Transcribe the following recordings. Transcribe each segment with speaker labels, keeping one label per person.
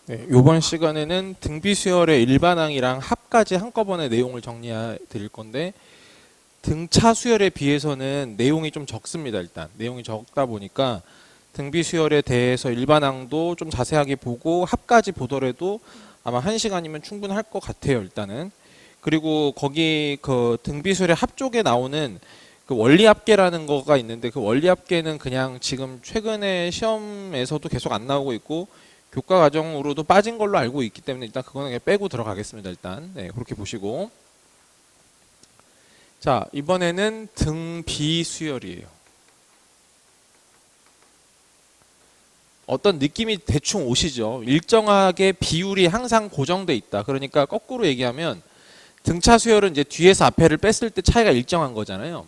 Speaker 1: 네, 이번 시간에는 등비수열의 일반항이랑 합까지 한꺼번에 내용을 정리해 드릴 건데 등차 수열에 비해서는 내용이 좀 적습니다. 일단 내용이 적다 보니까 등비수열에 대해서 일반항도 좀 자세하게 보고 합까지 보더라도 아마 1시간이면 충분할 것 같아요. 일단은. 그리고 거기 그 등비수열의 합 쪽에 나오는 그 원리합계라는 거가 있는데 그 원리합계는 그냥 지금 최근에 시험에서도 계속 안 나오고 있고 교과 과정으로도 빠진 걸로 알고 있기 때문에 일단 그거는 그냥 빼고 들어가겠습니다. 일단 네, 그렇게 보시고 자 이번에는 등비수열이에요. 어떤 느낌이 대충 오시죠? 일정하게 비율이 항상 고정돼 있다. 그러니까 거꾸로 얘기하면 등차 수열은 이제 뒤에서 앞에를 뺐을 때 차이가 일정한 거잖아요.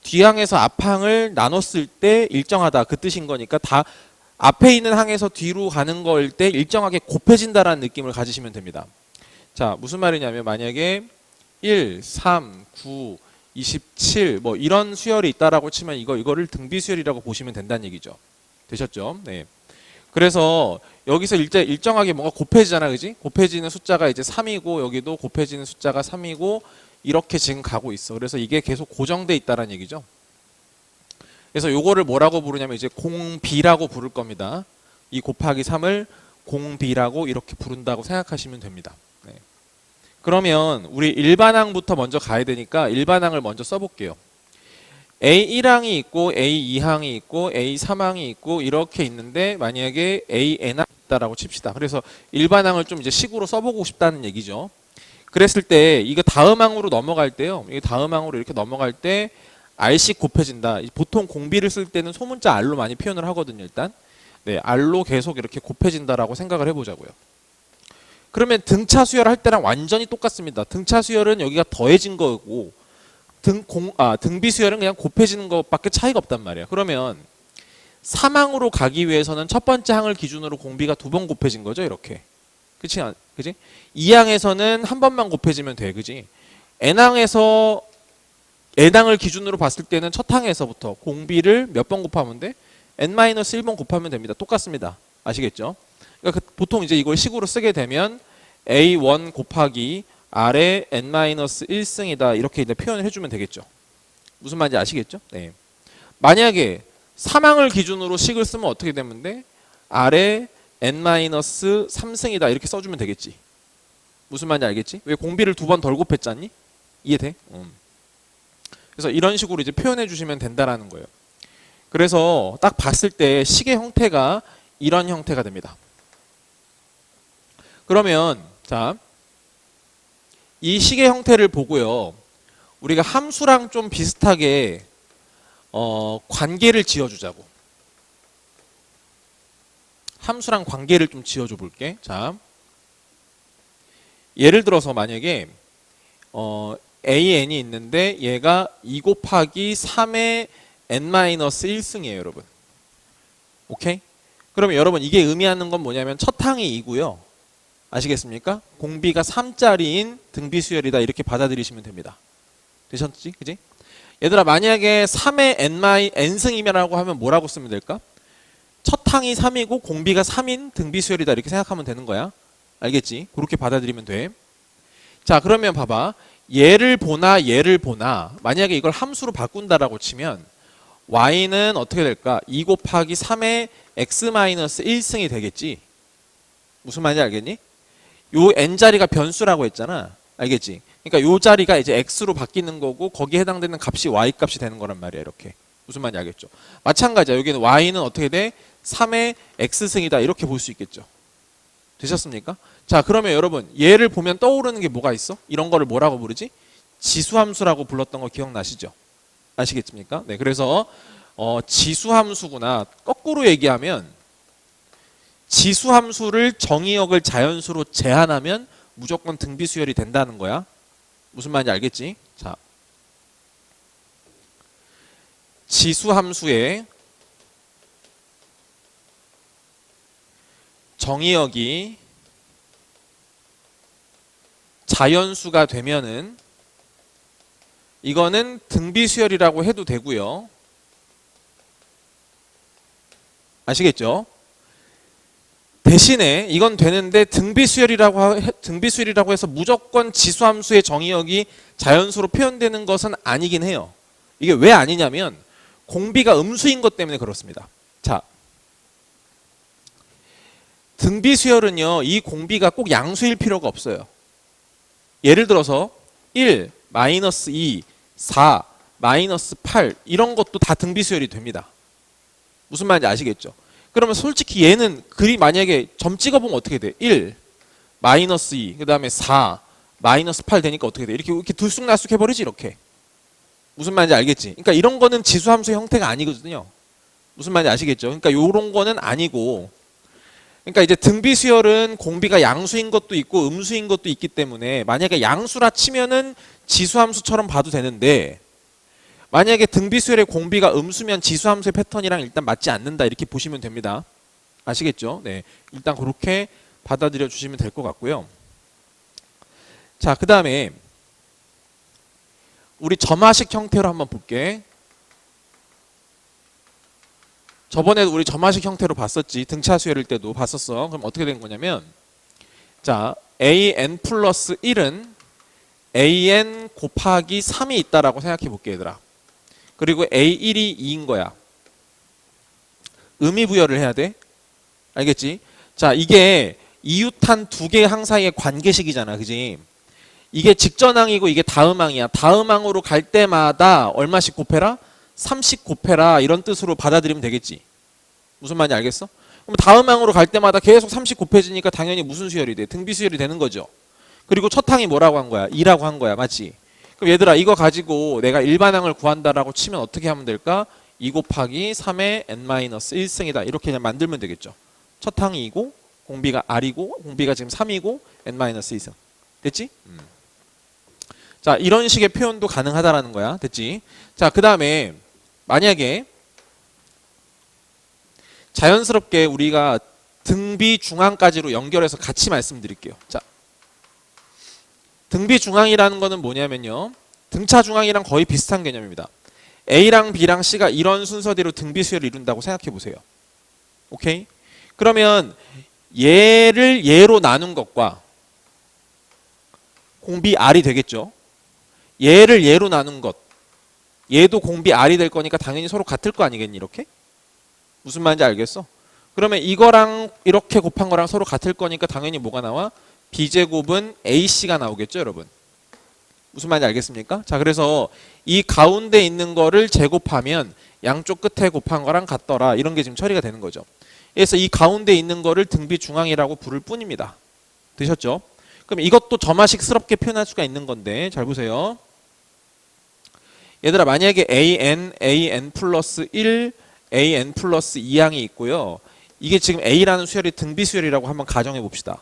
Speaker 1: 뒤항에서 앞항을 나눴을 때 일정하다 그 뜻인 거니까 다 앞에 있는 항에서 뒤로 가는 걸 때 일정하게 곱해진다라는 느낌을 가지시면 됩니다. 자, 무슨 말이냐면 만약에 1, 3, 9, 27 뭐 이런 수열이 있다라고 치면 이거를 등비 수열이라고 보시면 된다는 얘기죠. 되셨죠? 네. 그래서 여기서 일정하게 뭔가 곱해지잖아, 그지? 곱해지는 숫자가 이제 3이고 여기도 곱해지는 숫자가 3이고 이렇게 지금 가고 있어. 그래서 이게 계속 고정돼 있다라는 얘기죠. 그래서 요거를 뭐라고 부르냐면 이제 공비라고 부를 겁니다. 이 곱하기 3을 공비라고 이렇게 부른다고 생각하시면 됩니다. 네. 그러면 우리 일반항부터 먼저 가야 되니까 일반항을 먼저 써볼게요. A1항이 있고 A2항이 있고 A3항이 있고 이렇게 있는데 만약에 AN항이 있다라고 칩시다. 그래서 일반항을 좀 이제 식으로 써보고 싶다는 얘기죠. 그랬을 때 이거 다음 항으로 넘어갈 때요. 이게 다음 항으로 이렇게 넘어갈 때 R씩 곱해진다. 보통 공비를 쓸 때는 소문자 R로 많이 표현을 하거든요. 일단 네, R로 계속 이렇게 곱해진다라고 생각을 해보자고요. 그러면 등차 수열 할 때랑 완전히 똑같습니다. 등차 수열은 여기가 더해진 거고 등비 수열은 그냥 곱해지는 것밖에 차이가 없단 말이에요. 그러면 3항으로 가기 위해서는 첫 번째 항을 기준으로 공비가 2번 곱해진 거죠. 이렇게. 그치? 그치? 2항에서는 한 번만 곱해지면 돼. 그지? N항에서 N항을 기준으로 봤을 때는 첫 항에서부터 공비를 몇 번 곱하면 돼? N-1번 곱하면 됩니다. 똑같습니다. 아시겠죠? 그러니까 보통 이제 이걸 식으로 쓰게 되면 A1 곱하기 R의 N-1승이다. 이렇게 이제 표현을 해주면 되겠죠. 무슨 말인지 아시겠죠? 네. 만약에 3항을 기준으로 식을 쓰면 어떻게 되면 돼? R의 N-3승이다. 이렇게 써주면 되겠지. 무슨 말인지 알겠지? 왜 공비를 2번 덜 곱했잖니? 이해돼? 그래서 이런 식으로 이제 표현해 주시면 된다라는 거예요. 그래서 딱 봤을 때 식의 형태가 이런 형태가 됩니다. 그러면 자, 이 식의 형태를 보고요. 우리가 함수랑 좀 비슷하게 관계를 지어주자고. 함수랑 관계를 좀 지어줘 볼게. 자, 예를 들어서 만약에 AN이 있는데 얘가 2 곱하기 3의 N-1승이에요, 여러분. 오케이? 그러면 여러분 이게 의미하는 건 뭐냐면 첫 항이 2고요. 아시겠습니까? 공비가 3짜리인 등비수열이다 이렇게 받아들이시면 됩니다. 되셨지? 그지? 얘들아 만약에 3의 N승이라고 하면 뭐라고 쓰면 될까? 첫 항이 3이고 공비가 3인 등비수열이다 이렇게 생각하면 되는 거야. 알겠지? 그렇게 받아들이면 돼. 자 그러면 봐봐. 얘를 보나 만약에 이걸 함수로 바꾼다라고 치면 y는 어떻게 될까? 2 곱하기 3의 x-1승이 되겠지. 무슨 말인지 알겠니? 요 n자리가 변수라고 했잖아. 알겠지? 그러니까 요 자리가 이제 x로 바뀌는 거고 거기에 해당되는 값이 y 값이 되는 거란 말이야. 이렇게. 무슨 말인지 알겠죠? 마찬가지야. 여기는 y는 어떻게 돼? 3의 x승이다. 이렇게 볼 수 있겠죠. 되셨습니까? 자 그러면 여러분 얘를 보면 떠오르는 게 뭐가 있어? 이런 거를 뭐라고 부르지? 지수함수라고 불렀던 거 기억나시죠? 아시겠습니까? 네, 그래서 지수함수구나. 거꾸로 얘기하면 지수함수를 정의역을 자연수로 제한하면 무조건 등비수열이 된다는 거야. 무슨 말인지 알겠지? 자, 지수함수의 정의역이 자연수가 되면은 이거는 등비수열이라고 해도 되고요. 아시겠죠? 대신에 이건 되는데 등비수열이라고 해서 무조건 지수함수의 정의역이 자연수로 표현되는 것은 아니긴 해요. 이게 왜 아니냐면 공비가 음수인 것 때문에 그렇습니다. 자, 등비수열은요, 이 공비가 꼭 양수일 필요가 없어요. 예를 들어서 1, 마이너스 2, 4, 마이너스 8 이런 것도 다 등비수열이 됩니다. 무슨 말인지 아시겠죠? 그러면 솔직히 얘는 만약에 점 찍어보면 어떻게 돼? 1, 마이너스 2, 그 다음에 4, 마이너스 8 되니까 어떻게 돼? 이렇게 들쑥날쑥 해버리지 이렇게. 무슨 말인지 알겠지? 그러니까 이런 거는 지수함수의 형태가 아니거든요. 무슨 말인지 아시겠죠? 그러니까 이런 거는 아니고, 그러니까 이제 등비수열은 공비가 양수인 것도 있고 음수인 것도 있기 때문에 만약에 양수라 치면은 지수함수처럼 봐도 되는데, 만약에 등비수열의 공비가 음수면 지수함수의 패턴이랑 일단 맞지 않는다 이렇게 보시면 됩니다. 아시겠죠? 네, 일단 그렇게 받아들여 주시면 될 것 같고요. 자, 그 다음에 우리 점화식 형태로 한번 볼게. 저번에도 우리 점화식 형태로 봤었지. 등차수열일 때도 봤었어. 그럼 어떻게 된 거냐면, 자, an 플러스 1은 an 곱하기 3이 있다라고 생각해 볼게, 얘들아. 그리고 A1이 2인 거야. 의미부여를 해야 돼. 알겠지? 자, 이게 이웃한 두 개의 항 사이의 관계식이잖아. 그지? 이게 직전항이고 이게 다음항이야. 다음항으로 갈 때마다 얼마씩 곱해라? 3씩 곱해라. 이런 뜻으로 받아들이면 되겠지. 무슨 말인지 알겠어? 그럼 다음항으로 갈 때마다 계속 3씩 곱해지니까 당연히 무슨 수열이 돼? 등비수열이 되는 거죠. 그리고 첫 항이 뭐라고 한 거야? 2라고 한 거야. 맞지? 그럼 얘들아, 이거 가지고 내가 일반항을 구한다라고 치면 어떻게 하면 될까? 2 곱하기 3의 n-1승이다. 이렇게 그냥 만들면 되겠죠. 첫 항이 2고 공비가 r이고 공비가 지금 3이고 n-1승. 됐지? 자, 이런 식의 표현도 가능하다라는 거야. 됐지? 자, 그 다음에 만약에 자연스럽게 우리가 등비 중항까지로 연결해서 같이 말씀드릴게요. 자, 등비 중항이라는 거는 뭐냐면요, 등차 중항이랑 거의 비슷한 개념입니다. A랑 B랑 C가 이런 순서대로 등비수열을 이룬다고 생각해 보세요. 오케이? 그러면 얘를 얘로 나눈 것과 공비 R이 되겠죠. 얘를 얘로 나눈 것, 얘도 공비 R이 될 거니까 당연히 서로 같을 거 아니겠니? 이렇게? 무슨 말인지 알겠어? 그러면 이거랑 이렇게 곱한 거랑 서로 같을 거니까 당연히 뭐가 나와? B제곱은 AC가 나오겠죠, 여러분? 무슨 말인지 알겠습니까? 자, 그래서 이 가운데 있는 거를 제곱하면 양쪽 끝에 곱한 거랑 같더라. 이런 게 지금 처리가 되는 거죠. 그래서 이 가운데 있는 거를 등비 중항이라고 부를 뿐입니다. 되셨죠? 그럼 이것도 점화식스럽게 표현할 수가 있는 건데, 잘 보세요. 얘들아, 만약에 an 플러스 1, an 플러스 2항이 있고요. 이게 지금 a라는 수열이 등비수열이라고 한번 가정해 봅시다.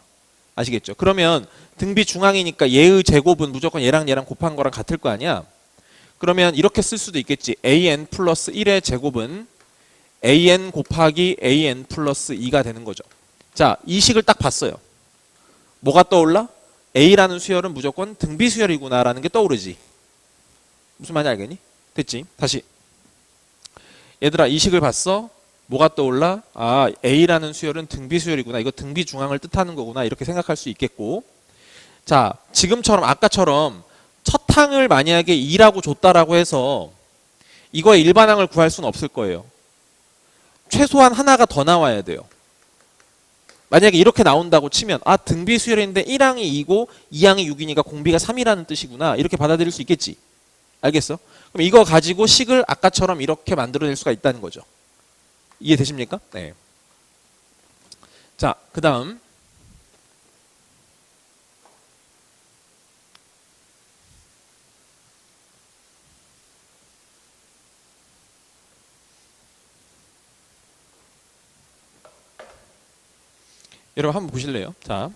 Speaker 1: 아시겠죠? 그러면 등비 중항이니까 얘의 제곱은 무조건 얘랑 곱한 거랑 같을 거 아니야? 그러면 이렇게 쓸 수도 있겠지. an 플러스 1의 제곱은 an 곱하기 an 플러스 2가 되는 거죠. 자, 이 식을 딱 봤어요. 뭐가 떠올라? a라는 수열은 무조건 등비수열이구나 라는 게 떠오르지. 무슨 말인지 알겠니? 됐지? 다시. 얘들아, 이 식을 봤어? 뭐가 떠올라? 아, A라는 수열은 등비수열이구나. 이거 등비중항을 뜻하는 거구나. 이렇게 생각할 수 있겠고. 자, 지금처럼 아까처럼 첫 항을 만약에 2라고 줬다라고 해서 이거의 일반항을 구할 수는 없을 거예요. 최소한 하나가 더 나와야 돼요. 만약에 이렇게 나온다고 치면 아, 등비수열인데 1항이 2고 2항이 6이니까 공비가 3이라는 뜻이구나. 이렇게 받아들일 수 있겠지. 알겠어? 그럼 이거 가지고 식을 아까처럼 이렇게 만들어낼 수가 있다는 거죠. 이해되십니까? 네. 자, 그 다음 여러분 한번 보실래요? 자,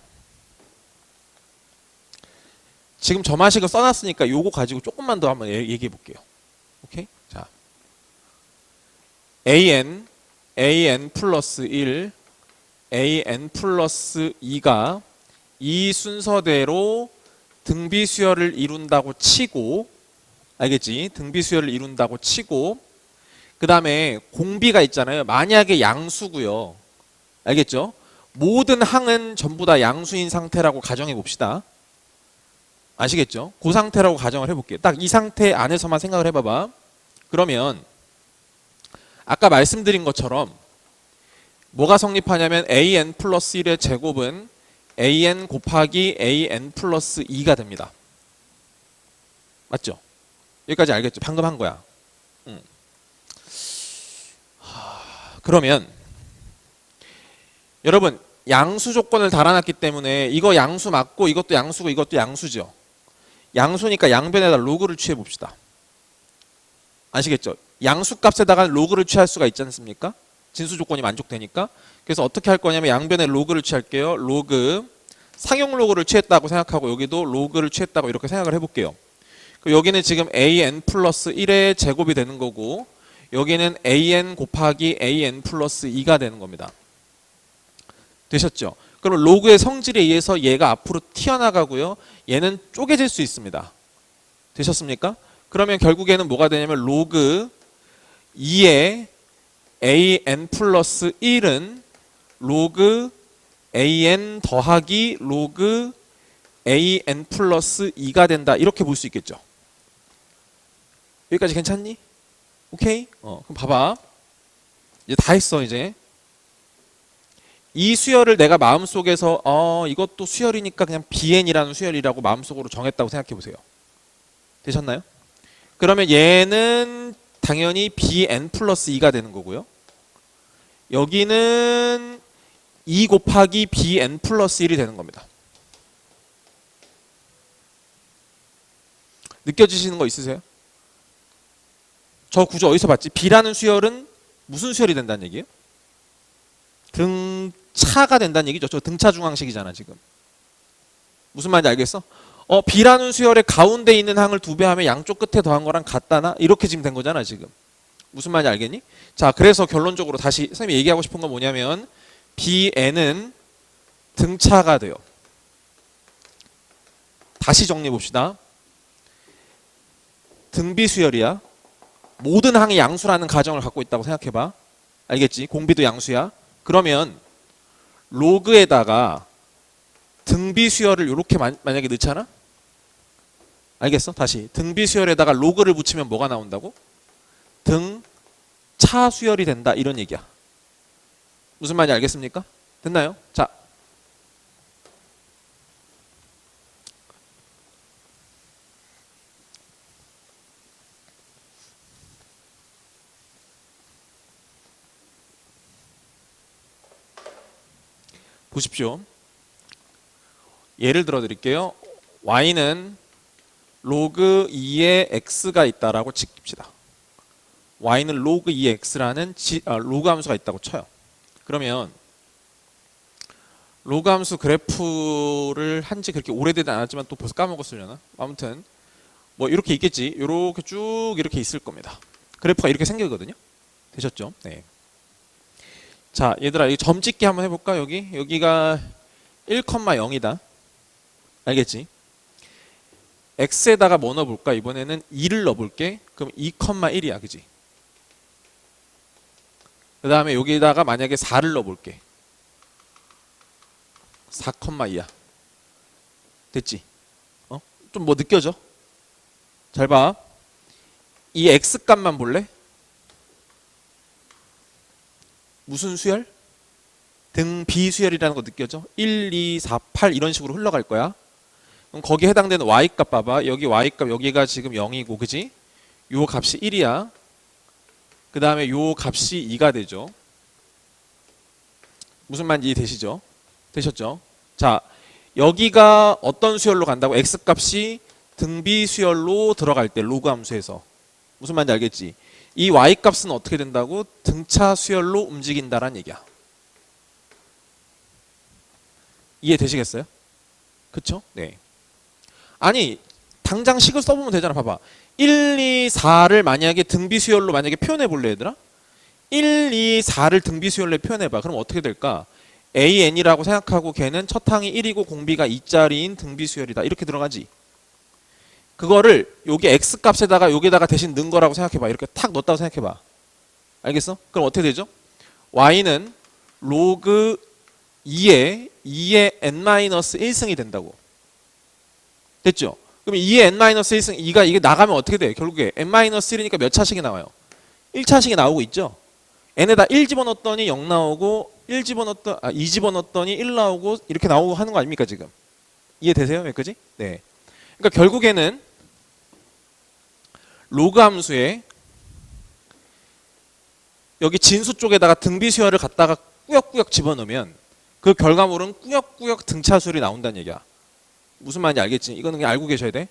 Speaker 1: 지금 점화식을 써놨으니까 요거 가지고 조금만 더 한번 얘기해 볼게요. 오케이? 자, an 플러스 1, an 플러스 2가 이 순서대로 등비수열을 이룬다고 치고, 알겠지? 등비수열을 이룬다고 치고, 그 다음에 공비가 있잖아요. 만약에 양수고요. 알겠죠? 모든 항은 전부 다 양수인 상태라고 가정해 봅시다. 아시겠죠? 그 상태라고 가정을 해볼게요. 딱 이 상태 안에서만 생각을 해봐봐. 그러면 아까 말씀드린 것처럼 뭐가 성립하냐면 an 플러스 1의 제곱은 an 곱하기 an 플러스 2가 됩니다. 맞죠? 여기까지 알겠죠? 방금 한 거야. 그러면 여러분 양수 조건을 달아놨기 때문에 이거 양수 맞고 이것도 양수고 이것도 양수죠. 양수니까 양변에다 로그를 취해 봅시다. 아시겠죠? 양수 값에다가 로그를 취할 수가 있지 않습니까? 진수 조건이 만족되니까. 그래서 어떻게 할 거냐면 양변에 로그를 취할게요. 로그 상용 로그를 취했다고 생각하고 여기도 로그를 취했다고 이렇게 생각을 해볼게요. 여기는 지금 an 플러스 1의 제곱이 되는 거고 여기는 an 곱하기 an 플러스 2가 되는 겁니다. 되셨죠? 그럼 로그의 성질에 의해서 얘가 앞으로 튀어나가고요. 얘는 쪼개질 수 있습니다. 되셨습니까? 그러면 결국에는 뭐가 되냐면 로그 2의 an 플러스 1은 로그 an 더하기 로그 an 플러스 2가 된다. 이렇게 볼 수 있겠죠. 여기까지 괜찮니? 오케이? 그럼 봐봐. 이제 다 했어 이제. 이 수열을 내가 마음속에서 이것도 수열이니까 그냥 bn이라는 수열이라고 마음속으로 정했다고 생각해 보세요. 되셨나요? 그러면 얘는 당연히 bn 플러스 2가 되는 거고요. 여기는 2 곱하기 bn 플러스 1이 되는 겁니다. 느껴지시는 거 있으세요? 저 구조 어디서 봤지? b라는 수열은 무슨 수열이 된다는 얘기예요? 등차가 된다는 얘기죠. 저 등차 중항식이잖아 지금. 무슨 말인지 알겠어? b라는 수열의 가운데 있는 항을 2배 하면 양쪽 끝에 더한 거랑 같다나? 이렇게 지금 된 거잖아 지금. 무슨 말인지 알겠니? 자, 그래서 결론적으로 다시 선생님이 얘기하고 싶은 건 뭐냐면 bn은 등차가 돼요. 다시 정리해 봅시다. 등비수열이야. 모든 항이 양수라는 가정을 갖고 있다고 생각해봐. 알겠지? 공비도 양수야. 그러면 로그에다가 등비수열을 이렇게 만약에 넣잖아? 알겠어? 다시 등비수열에다가 로그를 붙이면 뭐가 나온다고? 등차수열이 된다 이런 얘기야. 무슨 말인지 알겠습니까? 됐나요? 자, 보십시오. 예를 들어 드릴게요. y는 로그 2의 x가 있다라고 칩시다. y는 로그 2의 x라는 로그 함수가 있다고 쳐요. 그러면 로그 함수 그래프를 한지 그렇게 오래되지 않았지만 또 벌써 까먹었으려나? 아무튼 뭐 이렇게 있겠지. 이렇게 쭉 이렇게 있을 겁니다. 그래프가 이렇게 생기거든요. 되셨죠? 네. 자, 얘들아, 이 점 찍기 한번 해볼까? 여기가 1,0이다. 알겠지? x에다가 뭐 넣어볼까? 이번에는 2를 넣어볼게. 그럼 2,1이야, 그지? 그 다음에 여기다가 만약에 4를 넣어볼게. 4,2야. 됐지? 좀 뭐 느껴져? 잘 봐. 이 x값만 볼래? 무슨 수열? 등비수열이라는 거 느껴져? 1, 2, 4, 8 이런 식으로 흘러갈 거야. 그럼 거기에 해당되는 y값 봐봐. 여기 y값 여기가 지금 0이고 그지? 요 값이 1이야. 그 다음에 요 값이 2가 되죠. 무슨 말인지 이해되시죠? 되셨죠? 자, 여기가 어떤 수열로 간다고? x값이 등비수열로 들어갈 때 로그 함수에서. 무슨 말인지 알겠지? 이 y값은 어떻게 된다고? 등차 수열로 움직인다란 얘기야. 이해되시겠어요? 그쵸? 네. 아니 당장 식을 써보면 되잖아. 봐봐. 1, 2, 4를 만약에 등비수열로 만약에 표현해 볼래 얘들아? 1, 2, 4를 등비수열로 표현해봐. 그럼 어떻게 될까? an이라고 생각하고 걔는 첫 항이 1이고 공비가 2짜리인 등비수열이다. 이렇게 들어가지. 그거를 여기 x값에다가 여기다가 대신 넣은 거라고 생각해봐. 이렇게 탁 넣었다고 생각해봐. 알겠어? 그럼 어떻게 되죠? y는 로그 2의 n-1승이 된다고. 됐죠? 그럼 2의 n-1승 2가 이게 나가면 어떻게 돼? 결국에 n-1이니까 몇 차식이 나와요? 1차식이 나오고 있죠? n에다 1 집어넣었더니 0 나오고 2 집어넣었더니 1 나오고 이렇게 나오고 하는 거 아닙니까 지금? 이해되세요? 여기까지? 네. 그러니까 결국에는 로그 함수에 여기 진수 쪽에다가 등비수열을 갖다가 꾸역꾸역 집어넣으면 그 결과물은 꾸역꾸역 등차수열이 나온다는 얘기야. 무슨 말인지 알겠지? 이거는 그냥 알고 계셔야 돼.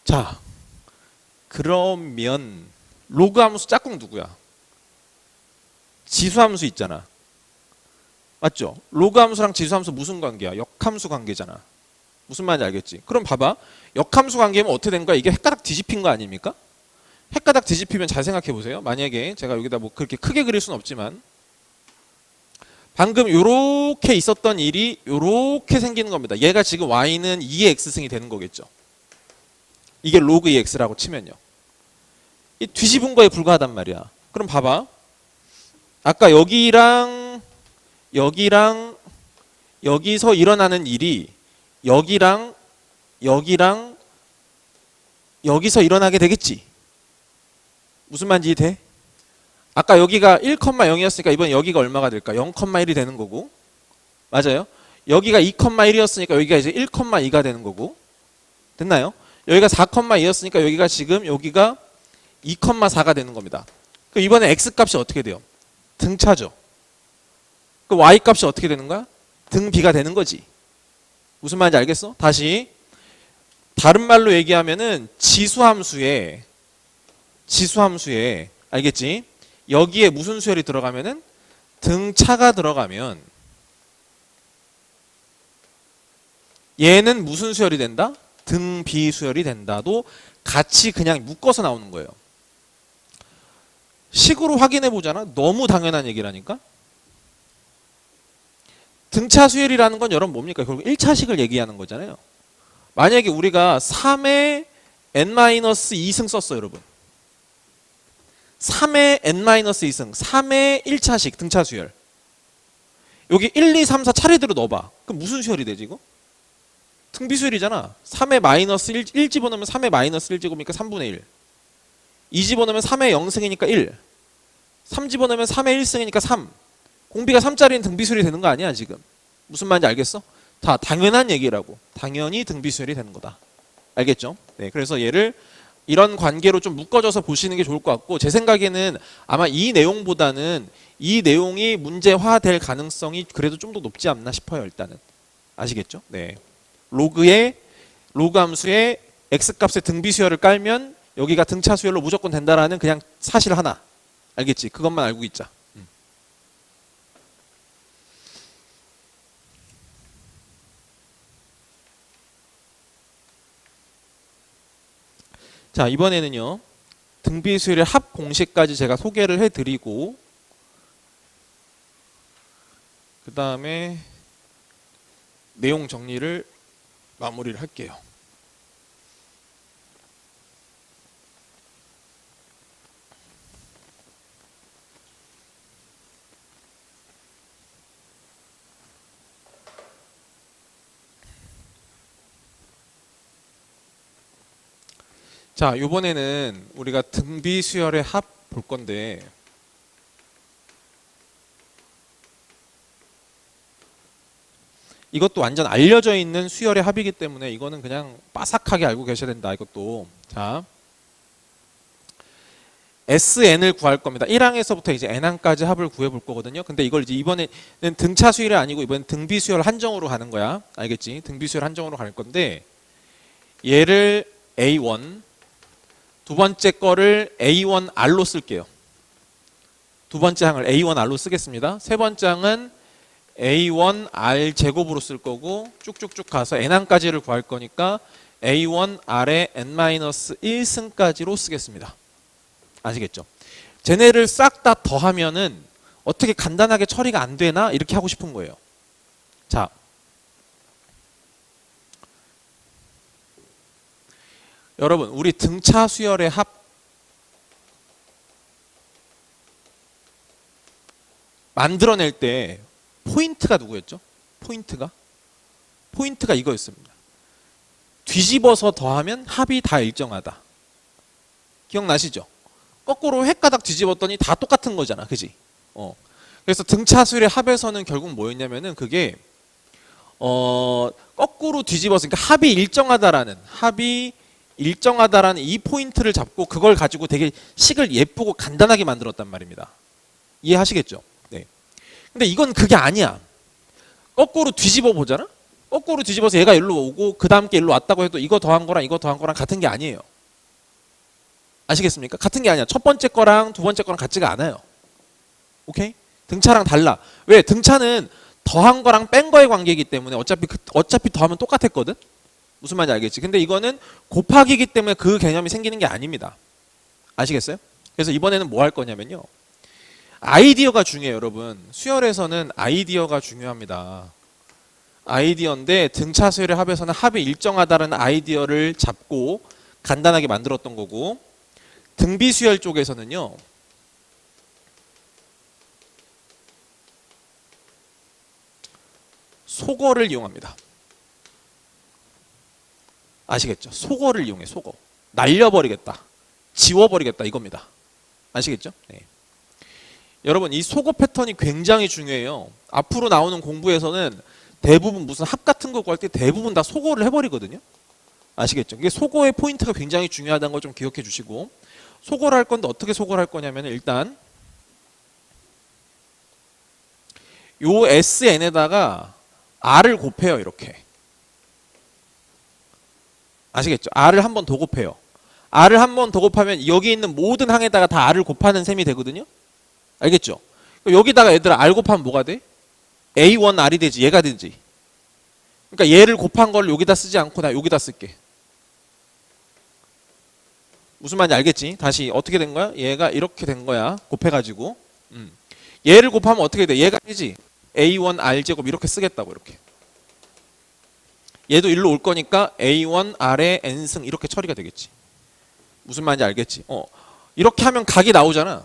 Speaker 1: 자, 그러면 로그 함수 짝꿍 누구야? 지수 함수 있잖아. 맞죠? 로그 함수랑 지수 함수 무슨 관계야? 역함수 관계잖아. 무슨 말인지 알겠지? 그럼 봐봐. 역함수 관계면 어떻게 된 거야? 이게 헷가닥 뒤집힌 거 아닙니까? 헷가닥 뒤집히면 잘 생각해 보세요. 만약에 제가 여기다 뭐 그렇게 크게 그릴 수는 없지만 방금 요렇게 있었던 일이 요렇게 생기는 겁니다. 얘가 지금 y는 2의 x승이 되는 거겠죠. 이게 로그 2x라고 치면요. 이 뒤집은 거에 불과하단 말이야. 그럼 봐봐. 아까 여기랑 여기서 일어나는 일이 여기랑 여기서 일어나게 되겠지. 무슨 말인지 돼? 아까 여기가 1,0이었으니까 이번 여기가 얼마가 될까? 0,1이 되는 거고. 맞아요? 여기가 2,1이었으니까 여기가 이제 1,2가 되는 거고. 됐나요? 여기가 4,2였으니까 여기가 지금 여기가 2,4가 되는 겁니다. 그럼 이번에 x 값이 어떻게 돼요? 등차죠. 그 y 값이 어떻게 되는 거야? 등비가 되는 거지. 무슨 말인지 알겠어? 다시 다른 말로 얘기하면은 지수함수에 알겠지? 여기에 무슨 수열이 들어가면은 등차가 들어가면 얘는 무슨 수열이 된다? 등비 수열이 된다도 같이 그냥 묶어서 나오는 거예요. 식으로 확인해 보잖아. 너무 당연한 얘기라니까. 등차 수열이라는 건 여러분 뭡니까? 결국 1차식을 얘기하는 거잖아요. 만약에 우리가 3의 n-2승 썼어요, 여러분. 3의 n-2승, 3의 1차식 등차 수열. 여기 1, 2, 3, 4 차례대로 넣어봐. 그럼 무슨 수열이 되지 이거? 등비 수열이잖아. 3의 마이너스 1 집어넣으면 3의 마이너스 1제곱이니까 3분의 1. 2 집어넣으면 3의 0승이니까 1. 3 집어넣으면 3의 1승이니까 3. 공비가 3짜리는 등비수열이 되는 거 아니야 지금. 무슨 말인지 알겠어? 다 당연한 얘기라고. 당연히 등비수열이 되는 거다. 알겠죠? 네, 그래서 얘를 이런 관계로 좀 묶어줘서 보시는 게 좋을 것 같고, 제 생각에는 아마 이 내용보다는 이 내용이 문제화될 가능성이 그래도 좀 더 높지 않나 싶어요. 일단은 아시겠죠? 네. 로그 함수에 x값의 등비수열을 깔면 여기가 등차 수열로 무조건 된다라는 그냥 사실 하나. 알겠지? 그것만 알고 있자. 자, 이번에는요. 등비수열의 합 공식까지 제가 소개를 해드리고 그 다음에 내용 정리를 마무리를 할게요. 자, 이번에는 우리가 등비수열의 합 볼 건데 이것도 완전 알려져 있는 수열의 합이기 때문에 이거는 그냥 빠삭하게 알고 계셔야 된다. 이것도. 자, SN을 구할 겁니다. 1항에서부터 이제 N항까지 합을 구해 볼 거거든요. 근데 이걸 이제 이번에는 등차 수열이 아니고 이번엔 등비수열 한정으로 가는 거야. 알겠지? 등비수열 한정으로 갈 건데 얘를 A1, 두 번째 거를 A1R로 쓸게요. 두 번째 항을 A1R로 쓰겠습니다. 세 번째 항은 A1R 제곱으로 쓸 거고 쭉쭉쭉 가서 N항까지를 구할 거니까 A1R의 N-1승까지로 쓰겠습니다. 아시겠죠? 쟤네를 싹 다 더하면은 어떻게 간단하게 처리가 안 되나? 이렇게 하고 싶은 거예요. 자, 여러분 우리 등차 수열의 합 만들어낼 때 포인트가 누구였죠? 포인트가 이거였습니다. 뒤집어서 더하면 합이 다 일정하다. 기억나시죠? 거꾸로 획가닥 뒤집었더니 다 똑같은 거잖아. 그지? 그래서 등차수열의 합에서는 결국 뭐였냐면은 그게 거꾸로 뒤집어서 그러니까 합이 일정하다라는 이 포인트를 잡고 그걸 가지고 되게 식을 예쁘고 간단하게 만들었단 말입니다. 이해하시겠죠? 네. 근데 이건 그게 아니야. 거꾸로 뒤집어 보잖아? 거꾸로 뒤집어서 얘가 일로 오고 그 다음 게 일로 왔다고 해도 이거 더한 거랑 이거 더한 거랑 같은 게 아니에요. 아시겠습니까? 같은 게 아니야. 첫 번째 거랑 두 번째 거랑 같지가 않아요. 오케이? 등차랑 달라. 왜? 등차는 더한 거랑 뺀 거의 관계이기 때문에 어차피 더하면 똑같았거든? 무슨 말인지 알겠지? 근데 이거는 곱하기이기 때문에 그 개념이 생기는 게 아닙니다. 아시겠어요? 그래서 이번에는 뭐 할 거냐면요. 아이디어가 중요해요, 여러분. 수열에서는 아이디어가 중요합니다. 아이디어인데 등차수열의 합에서는 합이 일정하다는 아이디어를 잡고 간단하게 만들었던 거고, 등비수열 쪽에서는요. 속어를 이용합니다. 아시겠죠? 속어를 이용해. 속어. 날려버리겠다. 지워버리겠다. 이겁니다. 아시겠죠? 네. 여러분 이 속어 패턴이 굉장히 중요해요. 앞으로 나오는 공부에서는 대부분 무슨 합 같은 거 구할 때 대부분 다 속어를 해버리거든요. 아시겠죠? 이게 속어의 포인트가 굉장히 중요하다는 걸 좀 기억해 주시고, 속어를 할 건데 어떻게 속어를 할 거냐면 일단 요 SN에다가 R을 곱해요. 이렇게. 아시겠죠? R을 한 번 더 곱해요. R을 한 번 더 곱하면 여기 있는 모든 항에다가 다 R을 곱하는 셈이 되거든요. 알겠죠? 여기다가 얘들아 R 곱하면 뭐가 돼? A1R이 되지. 얘가 되지. 그러니까 얘를 곱한 걸 여기다 쓰지 않고 나 여기다 쓸게. 무슨 말인지 알겠지? 다시 어떻게 된 거야? 얘가 이렇게 된 거야. 곱해가지고. 얘를 곱하면 어떻게 돼? 얘가 되지. A1R 제곱 이렇게 쓰겠다고 이렇게. 얘도 일로 올 거니까 A1R의 N승 이렇게 처리가 되겠지. 무슨 말인지 알겠지? 이렇게 하면 각이 나오잖아.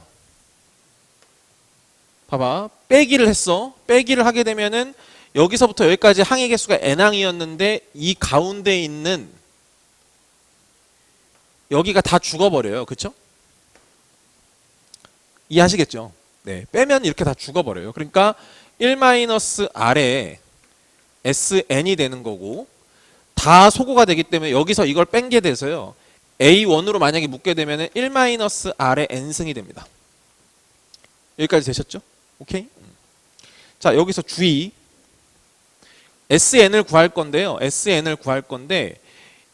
Speaker 1: 봐봐. 빼기를 했어. 빼기를 하게 되면은 여기서부터 여기까지 항의 개수가 n항이었는데 이 가운데 있는 여기가 다 죽어버려요. 그쵸? 이해하시겠죠? 네. 빼면 이렇게 다 죽어버려요. 그러니까 1-R에 SN이 되는 거고, 다 소거가 되기 때문에 여기서 이걸 뺀 게 돼서요. A1으로 만약에 묶게 되면 1-R의 N승이 됩니다. 여기까지 되셨죠? 오케이? 자, 여기서 주의. SN을 구할 건데요. SN을 구할 건데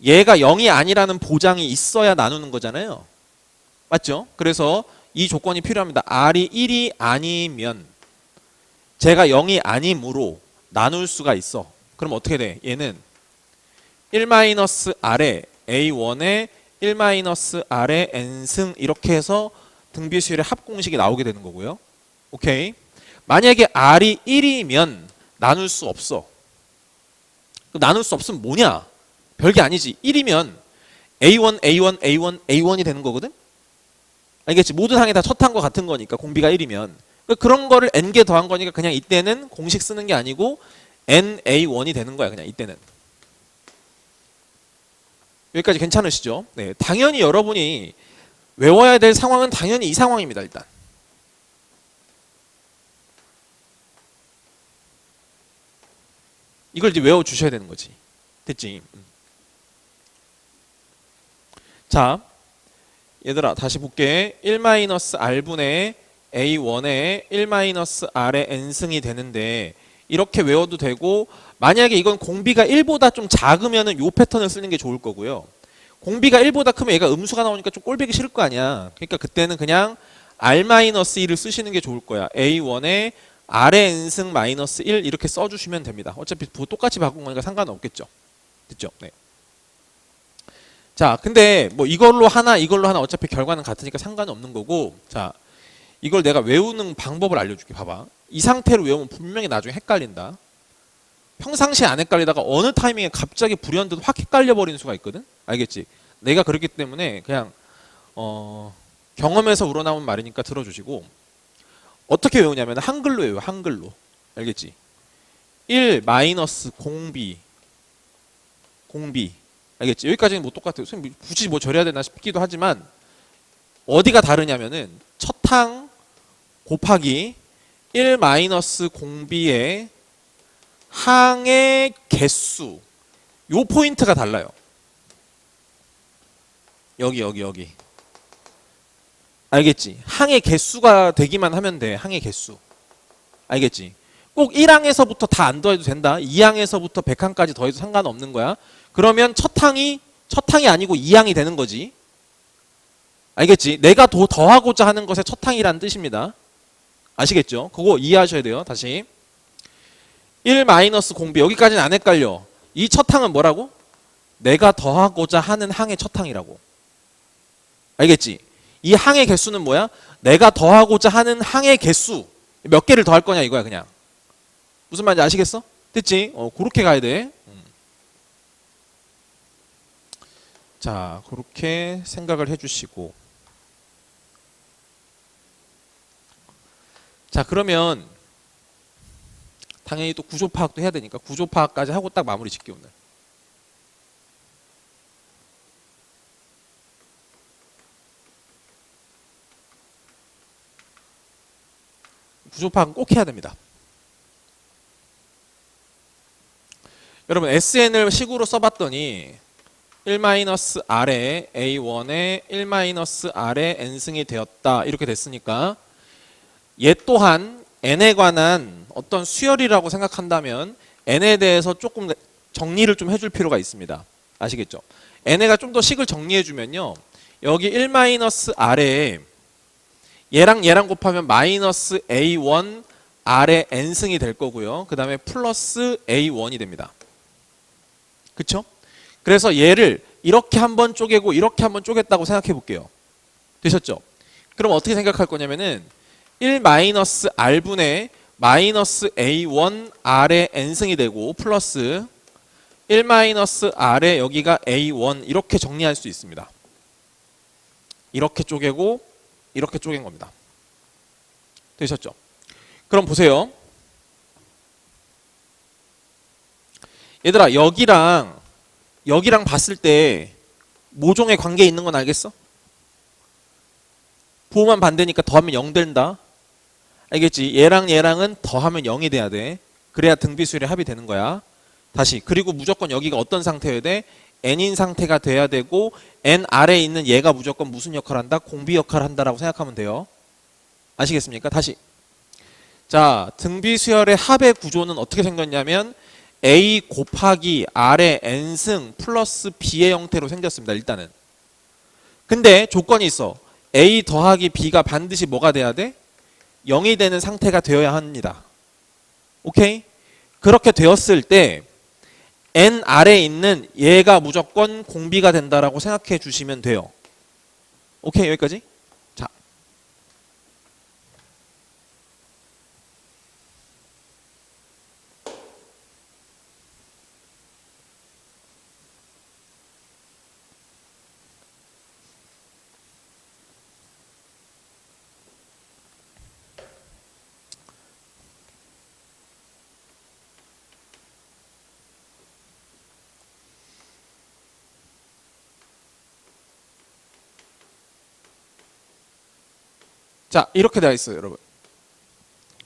Speaker 1: 얘가 0이 아니라는 보장이 있어야 나누는 거잖아요. 맞죠? 그래서 이 조건이 필요합니다. R이 1이 아니면 제가 0이 아니므로 나눌 수가 있어. 그럼 어떻게 돼? 얘는 1-R에 A1에 1-R의 N승 이렇게 해서 등비수열의 합공식이 나오게 되는 거고요. 오케이. 만약에 R이 1이면 나눌 수 없어. 나눌 수 없으면 뭐냐? 별게 아니지. 1이면 A1, A1, A1, A1이 되는 거거든? 알겠지? 모든 항이 다 첫 항과 같은 거니까 공비가 1이면. 그런 거를 n개 더한 거니까 그냥 이때는 공식 쓰는 게 아니고 NA1이 되는 거야. 그냥 이때는. 여기까지 괜찮으시죠? 네, 당연히 여러분이 외워야 될 상황은 당연히 이 상황입니다. 일단. 이걸 이제 외워주셔야 되는 거지. 됐지? 자, 얘들아 다시 볼게. 1-R분의 A1에 1-R의 N승이 되는데 이렇게 외워도 되고, 만약에 이건 공비가 1보다 좀 작으면은 요 패턴을 쓰는 게 좋을 거고요. 공비가 1보다 크면 얘가 음수가 나오니까 좀 꼴보기 싫을 거 아니야. 그러니까 그때는 그냥 R-1을 쓰시는 게 좋을 거야. A1에 R의 N승 마이너스 1 이렇게 써주시면 됩니다. 어차피 똑같이 바꾼 거니까 상관없겠죠. 됐죠? 네. 자, 근데 뭐 이걸로 하나 어차피 결과는 같으니까 상관없는 거고, 자, 이걸 내가 외우는 방법을 알려줄게. 봐봐. 이 상태로 외우면 분명히 나중에 헷갈린다. 평상시에 안 헷갈리다가 어느 타이밍에 갑자기 불현듯 확 헷갈려 버리는 수가 있거든. 알겠지? 내가 그렇기 때문에 그냥 경험에서 우러나온 말이니까 들어주시고, 어떻게 외우냐면 한글로 외워. 한글로. 알겠지? 1 마이너스 공비. 공비. 알겠지? 여기까지는 뭐 똑같아요. 선생님 굳이 뭐 절여야 되나 싶기도 하지만 어디가 다르냐면은 첫 항 곱하기 1 마이너스 공비의 항의 개수. 요 포인트가 달라요. 여기. 알겠지? 항의 개수가 되기만 하면 돼. 항의 개수. 알겠지? 꼭 1항에서부터 다 안 더해도 된다. 2항에서부터 100항까지 더해도 상관없는 거야. 그러면 첫 항이 아니고 2항이 되는 거지. 알겠지? 내가 더하고자 하는 것의 첫 항이라는 뜻입니다. 아시겠죠? 그거 이해하셔야 돼요. 다시. 1 마이너스 공비. 여기까지는 안 헷갈려. 이 첫 항은 뭐라고? 내가 더하고자 하는 항의 첫 항이라고. 알겠지? 이 항의 개수는 뭐야? 내가 더하고자 하는 항의 개수. 몇 개를 더할 거냐 이거야 그냥. 무슨 말인지 아시겠어? 됐지? 그렇게 가야 돼. 자, 그렇게 생각을 해주시고. 자, 그러면 당연히 또 구조 파악도 해야 되니까 구조 파악까지 하고 딱 마무리 짓게 오늘. 구조 파악은 꼭 해야 됩니다. 여러분 SN을 식으로 써봤더니 1-R에 A1에 1-R에 N승이 되었다. 이렇게 됐으니까 얘 또한 N에 관한 어떤 수열이라고 생각한다면 N에 대해서 조금 정리를 좀 해줄 필요가 있습니다. 아시겠죠? N에가 좀 더 식을 정리해주면요. 여기 1-R에 얘랑 곱하면 마이너스 A1 R의 N승이 될 거고요. 그 다음에 플러스 A1이 됩니다. 그쵸? 그래서 얘를 이렇게 한번 쪼개고 이렇게 한번 쪼갰다고 생각해 볼게요. 되셨죠? 그럼 어떻게 생각할 거냐면은 1-R분의 마이너스 A1 R의 N승이 되고 플러스 1-R의 여기가 A1 이렇게 정리할 수 있습니다. 이렇게 쪼개고 이렇게 쪼갠 겁니다. 되셨죠? 그럼 보세요. 얘들아 여기랑 봤을 때 모종의 관계 있는 건 알겠어? 부호만 반대니까 더하면 0 된다. 알겠지? 얘랑은 더하면 0이 돼야 돼. 그래야 등비수열의 합이 되는 거야. 다시. 그리고 무조건 여기가 어떤 상태여야 돼? n인 상태가 돼야 되고 n 아래에 있는 얘가 무조건 무슨 역할을 한다? 공비 역할을 한다라고 생각하면 돼요. 아시겠습니까? 다시. 자, 등비수열의 합의 구조는 어떻게 생겼냐면 A 곱하기 R의 N승 플러스 B의 형태로 생겼습니다. 일단은. 근데 조건이 있어. A 더하기 B가 반드시 뭐가 돼야 돼? 0이 되는 상태가 되어야 합니다. 오케이? 그렇게 되었을 때 N 아래에 있는 얘가 무조건 공비가 된다라고 생각해 주시면 돼요. 오케이? 여기까지? 자. 자, 이렇게 되어 있어요, 여러분.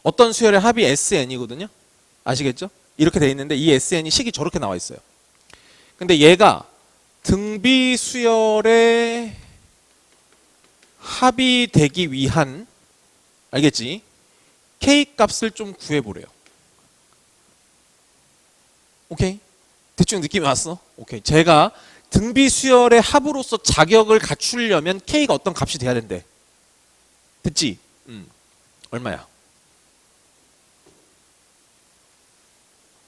Speaker 1: 어떤 수열의 합이 SN이거든요. 아시겠죠? 이렇게 되어 있는데 이 SN이 식이 저렇게 나와 있어요. 근데 얘가 등비 수열의 합이 되기 위한 알겠지? K 값을 좀 구해보래요. 오케이? 대충 느낌이 왔어? 오케이. 제가 등비 수열의 합으로서 자격을 갖추려면 K가 어떤 값이 돼야 된대. 됐지? 얼마야?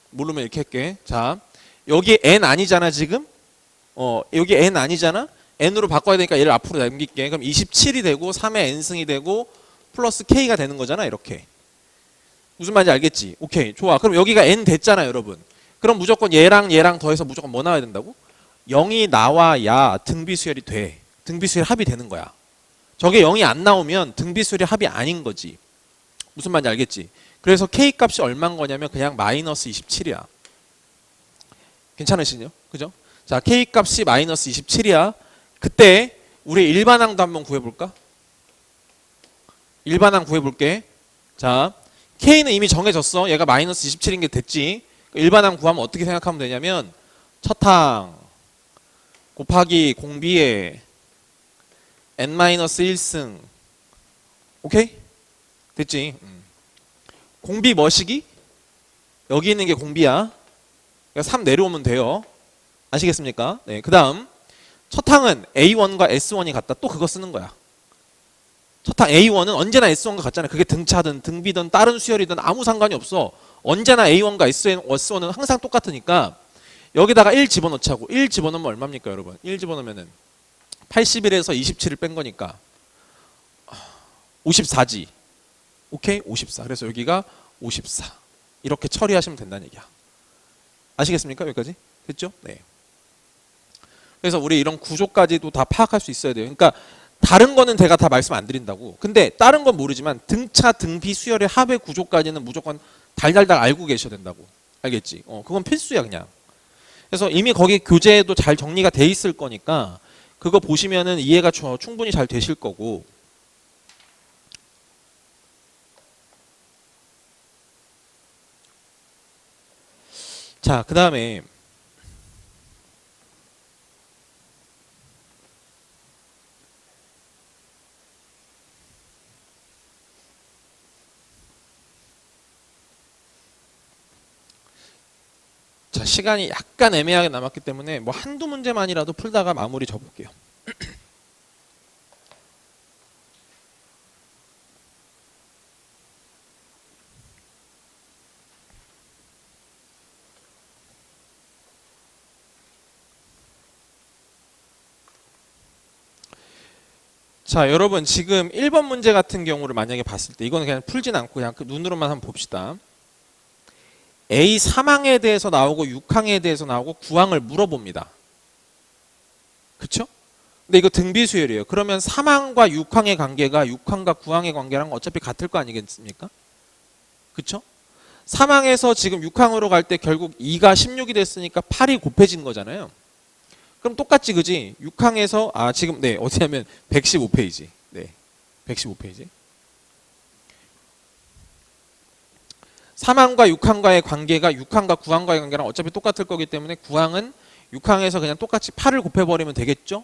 Speaker 1: 모르면 이렇게 할게. 자, 여기 n 아니잖아 지금? 여기 n 아니잖아? n으로 바꿔야 되니까 얘를 앞으로 남길게. 그럼 27이 되고 3의 n승이 되고 플러스 k가 되는 거잖아 이렇게. 무슨 말인지 알겠지? 오케이, 좋아. 그럼 여기가 n 됐잖아 여러분. 그럼 무조건 얘랑 더해서 무조건 뭐 나와야 된다고? 0이 나와야 등비수열이 돼. 등비수열 합이 되는 거야. 저게 0이 안 나오면 등비수열이 합이 아닌 거지. 무슨 말인지 알겠지? 그래서 K 값이 얼마인 거냐면 그냥 마이너스 27이야. 괜찮으시죠? 그죠? 자, K 값이 마이너스 27이야. 그때 우리 일반항도 한번 구해볼까? 일반항 구해볼게. 자, K는 이미 정해졌어. 얘가 마이너스 27인 게 됐지. 일반항 구하면 어떻게 생각하면 되냐면 첫 항 곱하기 공비의 n-1승. 오케이? 됐지? 공비 뭐시기? 여기 있는 게 공비야. 그러니까 3 내려오면 돼요. 아시겠습니까? 네, 그 다음 첫 항은 A1과 S1이 같다. 또 그거 쓰는 거야. 첫 항 A1은 언제나 S1과 같잖아요. 그게 등차든 등비든 다른 수열이든 아무 상관이 없어. 언제나 A1과 S1은 항상 똑같으니까 여기다가 1 집어넣자고. 1 집어넣으면 얼마입니까 여러분? 1 집어넣으면 81에서 27을 뺀 거니까 54지. 오케이? 54. 그래서 여기가 54. 이렇게 처리하시면 된다는 얘기야. 아시겠습니까? 여기까지? 됐죠? 네. 그래서 우리 이런 구조까지도 다 파악할 수 있어야 돼요. 그러니까 다른 거는 제가 다 말씀 안 드린다고. 근데 다른 건 모르지만 등차, 등비, 수열의 합의 구조까지는 무조건 달달달 알고 계셔야 된다고. 알겠지? 그건 필수야 그냥. 그래서 이미 거기 교재에도 잘 정리가 돼 있을 거니까 그거 보시면은 이해가 충분히 잘 되실 거고. 자, 그 다음에 자, 시간이 약간 애매하게 남았기 때문에 뭐 한두 문제만이라도 풀다가 마무리 접을게요. 자, 여러분 지금 1번 문제 같은 경우를 만약에 봤을 때 이거는 그냥 풀진 않고 그냥 그 눈으로만 한번 봅시다. A 3항에 대해서 나오고 6항에 대해서 나오고 9항을 물어봅니다. 그쵸? 근데 이거 등비수열이에요. 그러면 3항과 6항의 관계가 6항과 9항의 관계랑 어차피 같을 거 아니겠습니까? 그쵸? 3항에서 지금 6항으로 갈 때 결국 2가 16이 됐으니까 8이 곱해진 거잖아요. 그럼 똑같지, 그지? 6항에서 지금 네 어떻게 하면 115페이지. 네, 115페이지. 3항과 6항과의 관계가 6항과 9항과의 관계랑 어차피 똑같을 거기 때문에 9항은 6항에서 그냥 똑같이 8을 곱해버리면 되겠죠?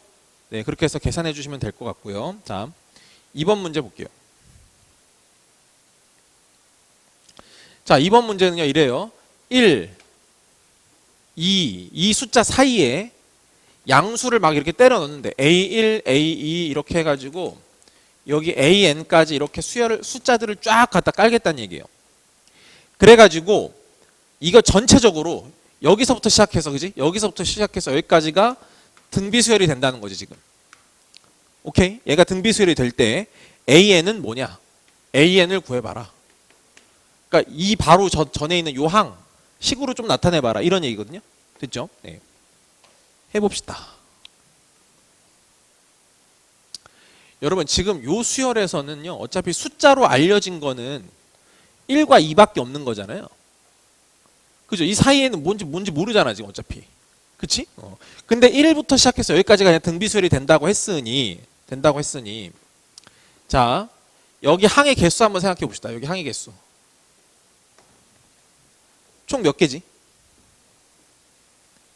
Speaker 1: 네, 그렇게 해서 계산해 주시면 될 것 같고요. 자, 2번 문제 볼게요. 자, 2번 문제는요, 이래요. 1, 2, 이 숫자 사이에 양수를 막 이렇게 때려 넣는데 A1, A2 이렇게 해가지고 여기 AN까지 이렇게 숫자들을 쫙 갖다 깔겠다는 얘기예요. 그래가지고 이거 전체적으로 여기서부터 시작해서 그지? 여기서부터 시작해서 여기까지가 등비수열이 된다는 거지 지금. 오케이? 얘가 등비수열이 될 때 AN은 뭐냐? AN을 구해봐라. 그러니까 이 바로 전에 있는 요 항 식으로 좀 나타내봐라 이런 얘기거든요. 됐죠? 네. 해봅시다. 여러분 지금 요 수열에서는요 어차피 숫자로 알려진 거는 1과 2밖에 없는 거잖아요. 그죠? 이 사이에는 뭔지 모르잖아 지금 어차피. 그치? 근데 1부터 시작해서 여기까지가 그냥 등비수열이 된다고 했으니 자 여기 항의 개수 한번 생각해 봅시다. 여기 항의 개수 총 몇 개지?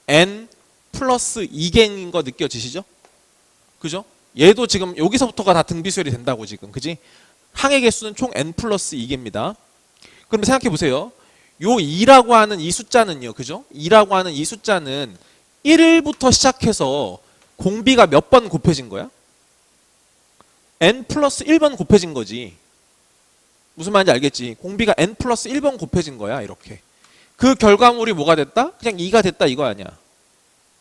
Speaker 1: n 플러스 2개인 거 느껴지시죠? 그죠? 얘도 지금 여기서부터가 다 등비수열이 된다고 지금 그지? 항의 개수는 총 n 플러스 2개입니다. 그럼 생각해 보세요. 요 2라고 하는 이 숫자는요. 그죠? 2라고 하는 이 숫자는 1부터 시작해서 공비가 몇 번 곱해진 거야? n 플러스 1번 곱해진 거지. 무슨 말인지 알겠지? 공비가 n 플러스 1번 곱해진 거야. 이렇게. 그 결과물이 뭐가 됐다? 그냥 2가 됐다 이거 아니야.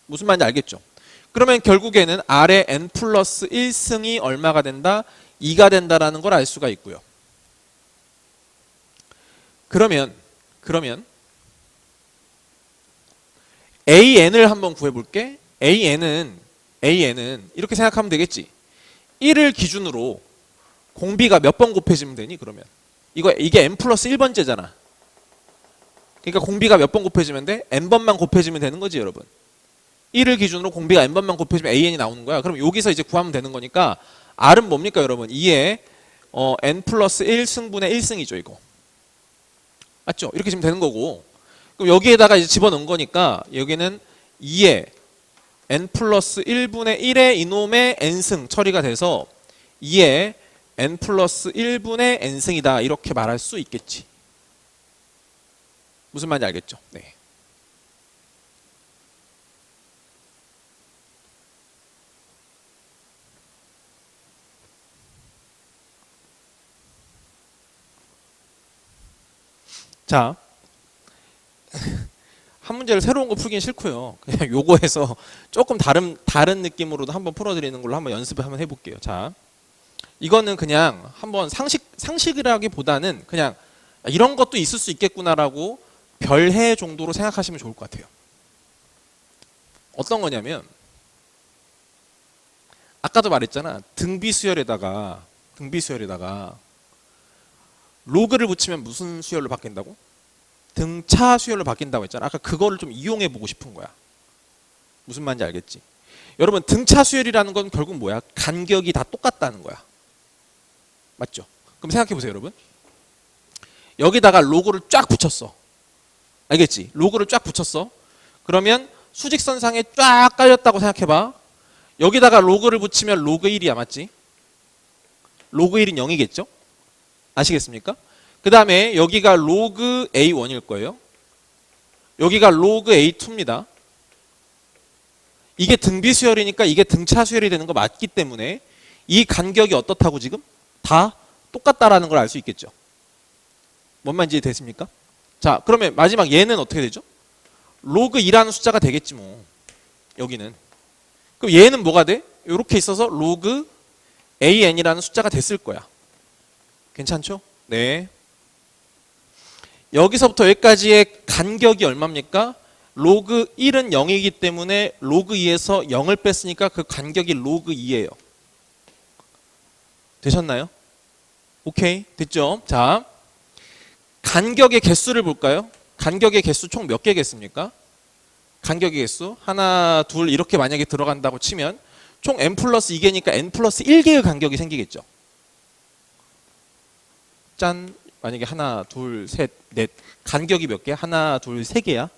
Speaker 1: 무슨 말인지 알겠죠? 그러면 결국에는 아래 n 플러스 1승이 얼마가 된다? 2가 된다라는 걸 알 수가 있고요. 그러면 AN을 한번 구해볼게. AN은 이렇게 생각하면 되겠지. 1을 기준으로 공비가 몇 번 곱해지면 되니 그러면 이게 n 플러스 1번째잖아. 그러니까 공비가 몇 번 곱해지면 돼? n번만 곱해지면 되는 거지, 여러분. 1을 기준으로 공비가 n번만 곱해지면 an이 나오는 거야. 그럼 여기서 이제 구하면 되는 거니까 r은 뭡니까, 여러분? 2에 n 플러스 1승분의 1승이죠, 이거. 맞죠? 이렇게 지금 되는 거고. 그럼 여기에다가 이제 집어넣은 거니까 여기는 2에 n 플러스 1분의 1의 이놈의 n승 처리가 돼서 2에 n 플러스 1분의 n승이다. 이렇게 말할 수 있겠지. 무슨 말인지 알겠죠? 네. 자, 한 문제를 새로운 거 풀기는 싫고요. 그냥 요거에서 조금 다른 느낌으로도 한번 풀어드리는 걸로 한번 연습을 한번 해볼게요. 자, 이거는 그냥 한번 상식이라기보다는 그냥 이런 것도 있을 수 있겠구나라고 별해 정도로 생각하시면 좋을 것 같아요. 어떤 거냐면 아까도 말했잖아. 등비수열에다가 로그를 붙이면 무슨 수열로 바뀐다고? 등차 수열로 바뀐다고 했잖아. 아까 그거를 좀 이용해 보고 싶은 거야. 무슨 말인지 알겠지? 여러분, 등차 수열이라는 건 결국 뭐야? 간격이 다 똑같다는 거야. 맞죠? 그럼 생각해 보세요, 여러분. 여기다가 로그를 쫙 붙였어. 알겠지? 로그를 쫙 붙였어. 그러면 수직선상에 쫙 깔렸다고 생각해 봐. 여기다가 로그를 붙이면 로그 1이야, 맞지? 로그 1은 0이겠죠? 아시겠습니까? 그 다음에 여기가 로그 A1일 거예요. 여기가 로그 A2입니다. 이게 등비수열이니까 이게 등차수열이 되는 거 맞기 때문에 이 간격이 어떻다고 지금? 다 똑같다라는 걸 알 수 있겠죠. 뭔 말인지 됐습니까? 자, 그러면 마지막 얘는 어떻게 되죠? 로그 2라는 숫자가 되겠지 뭐. 여기는. 그럼 얘는 뭐가 돼? 이렇게 있어서 로그 AN이라는 숫자가 됐을 거야. 괜찮죠? 네. 여기서부터 여기까지의 간격이 얼마입니까? 로그 1은 0이기 때문에 로그 2에서 0을 뺐으니까 그 간격이 로그 2예요. 되셨나요? 오케이, 됐죠? 자, 간격의 개수를 볼까요? 간격의 개수 총 몇 개겠습니까? 간격의 개수 하나, 둘 이렇게 만약에 들어간다고 치면 총 n 플러스 2개니까 n 플러스 1개의 간격이 생기겠죠. 짠. 만약에 하나, 둘, 셋, 넷 간격이 몇 개? 하나, 둘, 세 개야.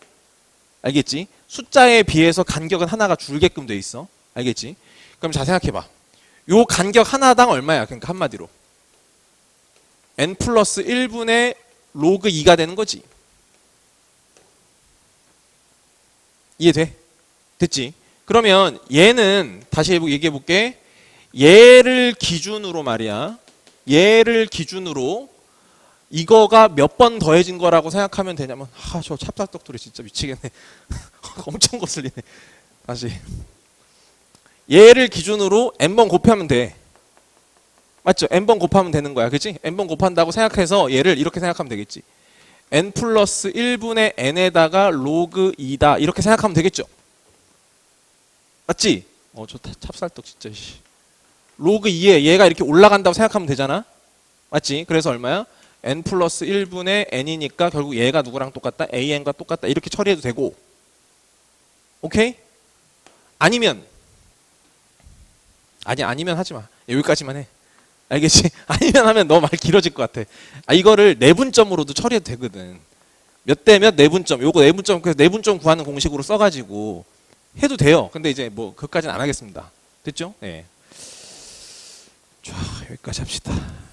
Speaker 1: 알겠지? 숫자에 비해서 간격은 하나가 줄게끔 돼 있어. 알겠지? 그럼 잘 생각해봐. 요 간격 하나당 얼마야? 그러니까 한마디로 n 플러스 1분의 로그 2가 되는 거지. 이해돼? 됐지? 그러면 얘는 다시 얘기해 볼게. 얘를 기준으로 말이야. 얘를 기준으로 이거가 몇 번 더해진 거라고 생각하면 되냐면 저 찹쌀떡돌이 진짜 미치겠네. 엄청 거슬리네. 다시 얘를 기준으로 n번 곱하면 돼. 맞죠? n번 곱하면 되는 거야. 그치? n번 곱한다고 생각해서 얘를 이렇게 생각하면 되겠지. n 플러스 1분의 n에다가 로그 2다 이렇게 생각하면 되겠죠? 맞지? 저 찹쌀떡 진짜. 로그 2에 얘가 이렇게 올라간다고 생각하면 되잖아. 맞지? 그래서 얼마야? n 플러스 1분의 n이니까 결국 얘가 누구랑 똑같다? an과 똑같다. 이렇게 처리해도 되고. 오케이? 아니면 하지 마. 여기까지만 해. 알겠지? 아니면 하면 너 말 길어질 것 같아. 이거를 내분점으로도 처리해도 되거든. 몇 대 몇 내분점. 요거 내분점, 그래서 내분점 구하는 공식으로 써가지고 해도 돼요. 근데 이제 뭐 그것까지는 안 하겠습니다. 됐죠? 네. 자, 여기까지 합시다.